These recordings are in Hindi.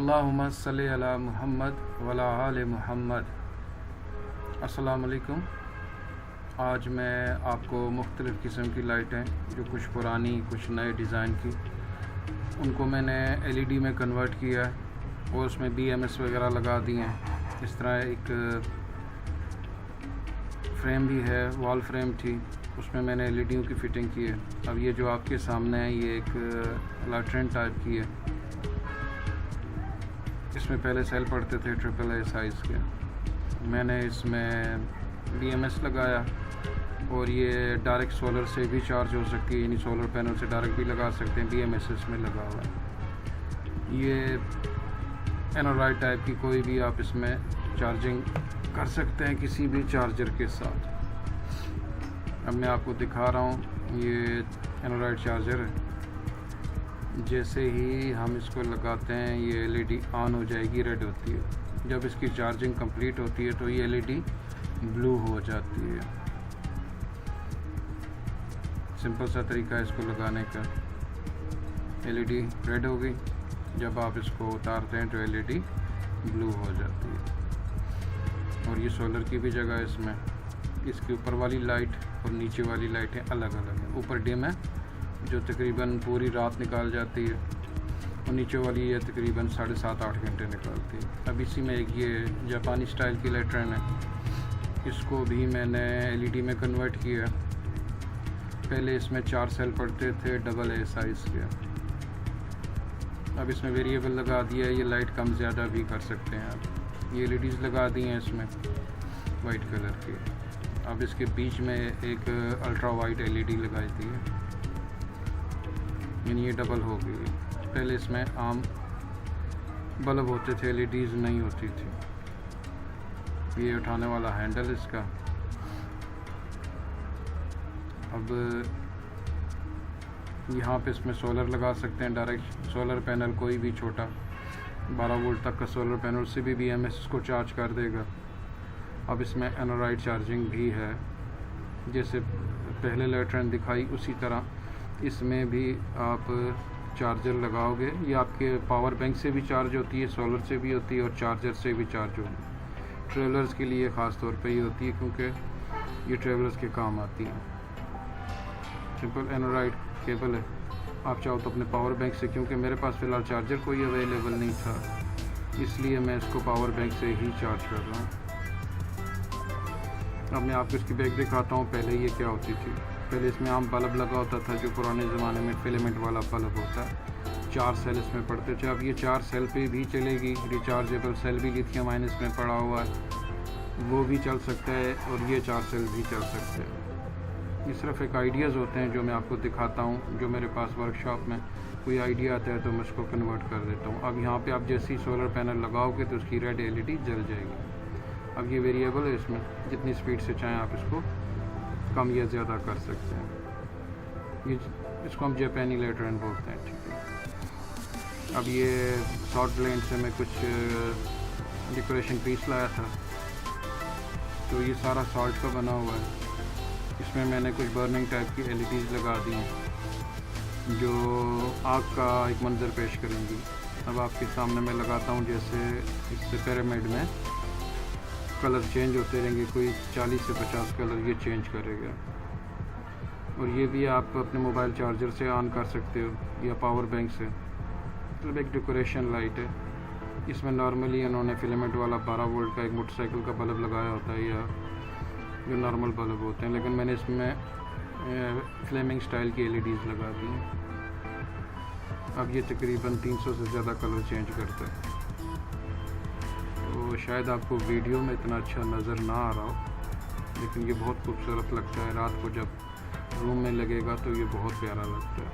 अल्लाहुम्मा सल्ली अला मुहम्मद वला आले मुहम्मद। अस्सलाम वालेकुम। आज मैं आपको मुख्तलिफ़ किस्म की लाइटें, जो कुछ पुरानी कुछ नए डिज़ाइन की, उनको मैंने एलईडी में कन्वर्ट किया है और उसमें बीएमएस वगैरह लगा दिए हैं। इस तरह एक फ्रेम भी है, वॉल फ्रेम थी, उसमें मैंने एलईडीयों की फ़िटिंग की है। अब ये जो आपके सामने है ये एक लाट्रेन टाइप की है। इसमें पहले सेल पड़ते थे AAA साइज़ के, मैंने इसमें बीएमएस लगाया और ये डायरेक्ट सोलर से भी चार्ज हो सकती है, यानी सोलर पैनल से डायरेक्ट भी लगा सकते हैं। बीएमएस इसमें लगा हुआ है। ये एनोराइड टाइप की कोई भी आप इसमें चार्जिंग कर सकते हैं किसी भी चार्जर के साथ। अब मैं आपको दिखा रहा हूँ, ये एनोराइड चार्जर है। जैसे ही हम इसको लगाते हैं ये एलईडी ऑन हो जाएगी, रेड होती है। जब इसकी चार्जिंग कंप्लीट होती है तो ये एलईडी ब्लू हो जाती है। सिंपल सा तरीका है इसको लगाने का। एलईडी रेड हो गई, जब आप इसको उतारते हैं तो एलईडी ब्लू हो जाती है। और ये सोलर की भी जगह है इसमें। इसके ऊपर वाली लाइट और नीचे वाली लाइटें अलग अलग हैं। ऊपर डिम है जो तकरीबन पूरी रात निकाल जाती है, और नीचे वाली ये तकरीबन 7.5-8 घंटे निकालती है। अब इसी में एक ये जापानी स्टाइल की लैट्रेन है, इसको भी मैंने एलईडी में कन्वर्ट किया। पहले इसमें 4 सेल पड़ते थे AA साइज़ के, अब इसमें वेरिएबल लगा दिया है। ये लाइट कम ज़्यादा भी कर सकते हैं आप। ये एलईडीज़ लगा दी हैं इसमें वाइट कलर की। अब इसके बीच में एक अल्ट्रा वाइट एलईडी लगाई थी, यानी ये डबल हो गई। पहले इसमें आम बल्ब होते थे, एलईडीज़ नहीं होती थी। ये उठाने वाला हैंडल इसका। अब यहाँ पे इसमें सोलर लगा सकते हैं, डायरेक्ट सोलर पैनल, कोई भी छोटा 12 वोल्ट तक का सोलर पैनल से भी बीएमएस को चार्ज कर देगा। अब इसमें एनोराइड चार्जिंग भी है, जैसे पहले लैट्रेन दिखाई उसी तरह इसमें भी आप चार्जर लगाओगे। ये आपके पावर बैंक से भी चार्ज होती है, सोलर से भी होती है और चार्जर से भी चार्ज होगी। ट्रेवलर्स के लिए ख़ास तौर पे ये होती है, क्योंकि ये ट्रेवलर्स के काम आती है। सिंपल एनोराइड केबल है। आप चाहो तो अपने पावर बैंक से, क्योंकि मेरे पास फ़िलहाल चार्जर कोई अवेलेबल नहीं था, इसलिए मैं इसको पावर बैंक से ही चार्ज कर रहा हूँ। अब मैं आपको इसकी बैक दिखाता हूँ। पहले ये क्या होती थी, पहले इसमें आम बल्ब लगा होता था, जो पुराने ज़माने में फिलामेंट वाला बल्ब होता है। 4 सेल इसमें पड़ते थे। अब ये 4 सेल पे भी चलेगी। रिचार्जेबल सेल भी लिथियम आयन इसमें पड़ा हुआ है, वो भी चल सकता है, और ये 4 सेल भी चल सकते हैं। ये सिर्फ एक आइडियाज़ होते हैं जो मैं आपको दिखाता हूँ, जो मेरे पास वर्कशॉप में कोई आइडिया आता है तो मैं उसको कन्वर्ट कर देता हूँ। अब यहाँ पे आप जैसे ही सोलर पैनल लगाओगे तो उसकी रेड एलईडी जल जाएगी। अब ये वेरिएबल है, इसमें जितनी स्पीड से चाहें आप इसको कम या ज़्यादा कर सकते हैं। ये इसको हम जापानी लैट्रेन बोलते हैं, ठीक है। अब ये शॉर्ट ब्लेंड से मैं कुछ डेकोरेशन पीस लाया था, तो ये सारा सॉल्ट का बना हुआ है। इसमें मैंने कुछ बर्निंग टाइप की एलईडीज़ लगा दी हैं, जो आग का एक मंजर पेश करेंगी। अब आपके सामने मैं लगाता हूँ, जैसे इससे पिरामिड में कलर चेंज होते रहेंगे, कोई 40 से 50 कलर ये चेंज करेगा। और ये भी आप अपने मोबाइल चार्जर से ऑन कर सकते हो या पावर बैंक से। मतलब एक डेकोरेशन लाइट है। इसमें नॉर्मली इन्होंने फिलामेंट वाला 12 वोल्ट का एक मोटरसाइकिल का बल्ब लगाया होता है, या जो नॉर्मल बल्ब होते हैं, लेकिन मैंने इसमें फ्लेमिंग स्टाइल की एलईडीज़ लगा दी हैं। अब ये तकरीबन 300 से ज़्यादा कलर चेंज करता है। तो शायद आपको वीडियो में इतना अच्छा नज़र ना आ रहा हो, लेकिन ये बहुत खूबसूरत लगता है। रात को जब रूम में लगेगा तो ये बहुत प्यारा लगता है।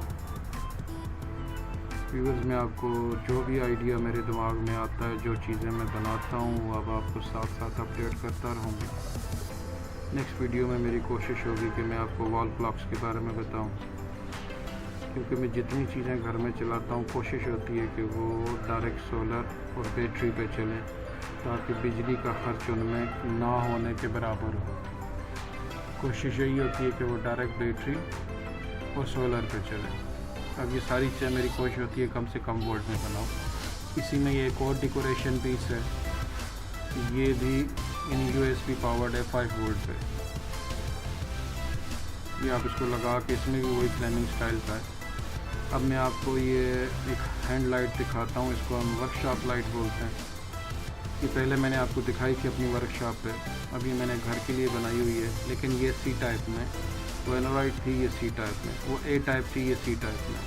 व्यूअर्स, मैं आपको जो भी आइडिया मेरे दिमाग में आता है, जो चीज़ें मैं बनाता हूँ, अब आपको साथ साथ अपडेट करता रहूँगा। नेक्स्ट वीडियो में मेरी कोशिश होगी कि मैं आपको वॉल क्लॉक्स के बारे में बताऊँ, क्योंकि मैं जितनी चीज़ें घर में चलाता हूँ कोशिश होती है कि वो डायरेक्ट सोलर और बैटरी पे चलें, ताकि बिजली का खर्च उनमें ना होने के बराबर हो। कोशिश यही होती है कि वो डायरेक्ट बैटरी और सोलर पे चले। अब ये सारी चीज़ें मेरी कोशिश होती है कम से कम वोल्ट में बनाऊँ। इसी में ये एक और डेकोरेशन पीस है, ये भी इन USB पावर्ड है 5 वोल्ट पे। ये आप इसको लगा के, इसमें भी वही फ्लेमिंग स्टाइल का है। अब मैं आपको ये एक हैंड लाइट दिखाता हूँ, इसको हम वर्कशॉप लाइट बोलते हैं। ये पहले मैंने आपको दिखाई थी अपनी वर्कशॉप पे, अब ये मैंने घर के लिए बनाई हुई है, लेकिन ये C टाइप में, वो एनोलाइट थी ये C टाइप में, वो A टाइप थी ये C टाइप में।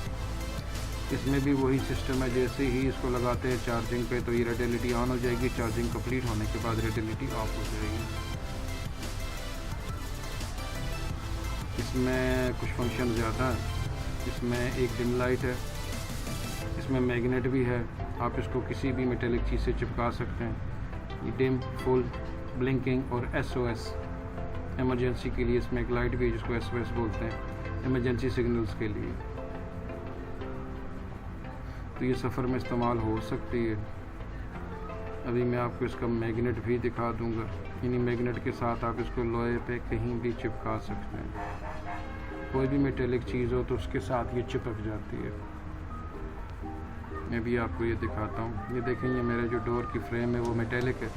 इसमें भी वही सिस्टम है, जैसे ही इसको लगाते हैं चार्जिंग पे तो ये रेड LED ऑन हो जाएगी, चार्जिंग कंप्लीट होने के बाद रेड LED ऑफ हो जाएगी। इसमें कुछ फंक्शन ज़्यादा है, इसमें एक डिम लाइट है, इसमें मैग्नेट भी है, आप इसको किसी भी मेटेलिक चीज़ से चिपका सकते हैं। ये डिम, फुल, ब्लिंकिंग और SOS इमरजेंसी के लिए इसमें एक लाइट भी है जिसको SOS बोलते हैं, इमरजेंसी सिग्नल्स के लिए। तो ये सफ़र में इस्तेमाल हो सकती है। अभी मैं आपको इसका मैग्नेट भी दिखा दूंगा। इन्हीं मैग्नेट के साथ आप इसको लोहे पे कहीं भी चिपका सकते हैं, कोई भी मेटेलिक चीज़ हो तो उसके साथ ये चिपक जाती है। मैं भी आपको ये दिखाता हूँ। ये देखें, ये मेरे जो डोर की फ्रेम है वो मेटेलिक है,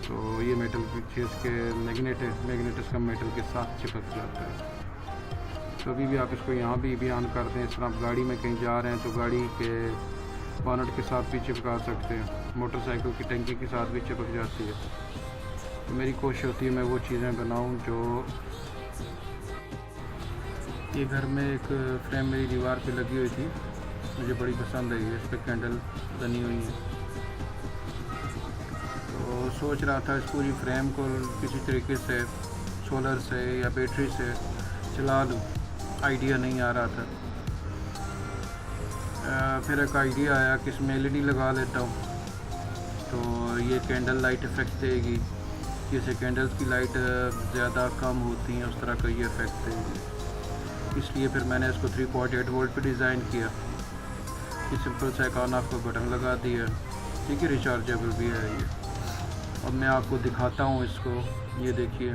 तो ये मेटल पीछे इसके मैग्नेट है, मैग्नेट इसका मेटल के साथ चिपक जाता है। तो अभी भी आप इसको यहाँ भी ऑन करते हैं। इस तरह आप गाड़ी में कहीं जा रहे हैं तो गाड़ी के बोनट के साथ भी चिपका सकते हैं, मोटरसाइकिल की टंकी के साथ भी चिपक जाती है। तो मेरी कोशिश होती है मैं वो चीज़ें बनाऊँ जो, ये घर में एक फ्रेम मेरी दीवार पे लगी हुई थी, मुझे बड़ी पसंद आई है, इस पर कैंडल बनी हुई है। तो सोच रहा था इस पूरी फ्रेम को किसी तरीके से सोलर से या बैटरी से चला लूँ, आइडिया नहीं आ रहा था। फिर एक आइडिया आया कि इसमें LED लगा लेता हूँ, तो ये कैंडल लाइट इफ़ेक्ट देगी। जैसे कैंडल्स की लाइट ज़्यादा कम होती हैं उस तरह का ये इफ़ेक्ट देगी। इसलिए फिर मैंने इसको 3.8 वोल्ट पर डिज़ाइन किया। ये सिंपल सा एक ऑन ऑफ का बटन लगा दिया, ठीक है, रिचार्जेबल भी है ये। अब मैं आपको दिखाता हूँ इसको, ये देखिए।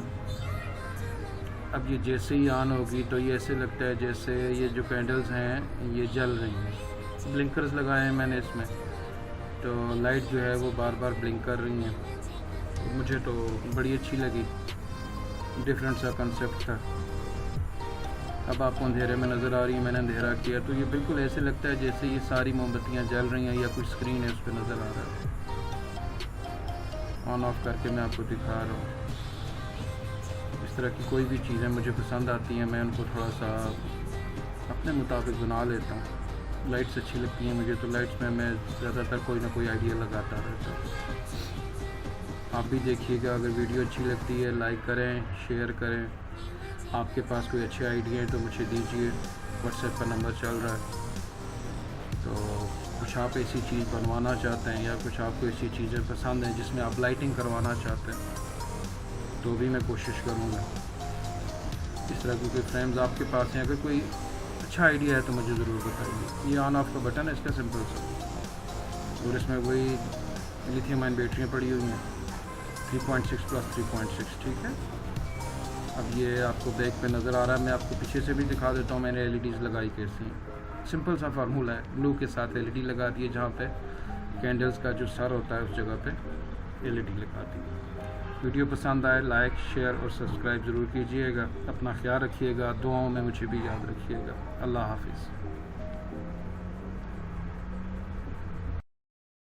अब ये जैसे ही ऑन होगी तो ये ऐसे लगता है जैसे ये जो कैंडल्स हैं ये जल रही हैं। ब्लिंकर्स लगाए हैं मैंने इसमें, तो लाइट जो है वो बार बार ब्लिंक कर रही हैं। मुझे तो बड़ी अच्छी लगी, डिफरेंट सा कंसेप्ट था। अब आपको अंधेरे में नज़र आ रही है, मैंने अंधेरा किया तो ये बिल्कुल ऐसे लगता है जैसे ये सारी मोमबत्तियाँ जल रही हैं या कुछ स्क्रीन है उस पर नज़र आ रहा है। ऑन ऑफ करके मैं आपको दिखा रहा हूँ। इस तरह की कोई भी चीज़ें मुझे पसंद आती हैं, मैं उनको थोड़ा सा अपने मुताबिक बना लेता हूँ। लाइट्स अच्छी लगती हैं मुझे, तो लाइट्स में मैं ज़्यादातर कोई ना कोई आइडिया लगाता रहता हूँ। आप भी देखिएगा, अगर वीडियो अच्छी लगती है लाइक करें, शेयर करें। आपके पास कोई अच्छे आइडिया है तो मुझे दीजिए, व्हाट्सएप पर नंबर चल रहा है। तो कुछ आप ऐसी चीज़ बनवाना चाहते हैं या कुछ आपको ऐसी चीज़ें पसंद हैं जिसमें आप लाइटिंग करवाना चाहते हैं तो भी मैं कोशिश करूँगा। इस तरह की कोई फ्रेम्स आपके पास हैं, अगर कोई अच्छा आइडिया है तो मुझे ज़रूर बताइए। ये ऑन ऑफ का बटन है इसका, सिंपल सा, और इसमें वही लिथियम आयन बैटरियाँ पड़ी हुई हैं 3.6 प्लस 3.6, ठीक है। अब ये आपको बैक पे नज़र आ रहा है, मैं आपको पीछे से भी दिखा देता हूँ मैंने LEDs लगाई कैसी हैं। सिंपल सा फार्मूला है, ब्लू के साथ LED लगा दिए, जहाँ पे कैंडल्स का जो सर होता है उस जगह पे LED लगा दी। वीडियो पसंद आए लाइक, शेयर और सब्सक्राइब ज़रूर कीजिएगा। अपना ख्याल रखिएगा, दुआओं में मुझे भी याद रखिएगा। अल्लाह हाफिज़।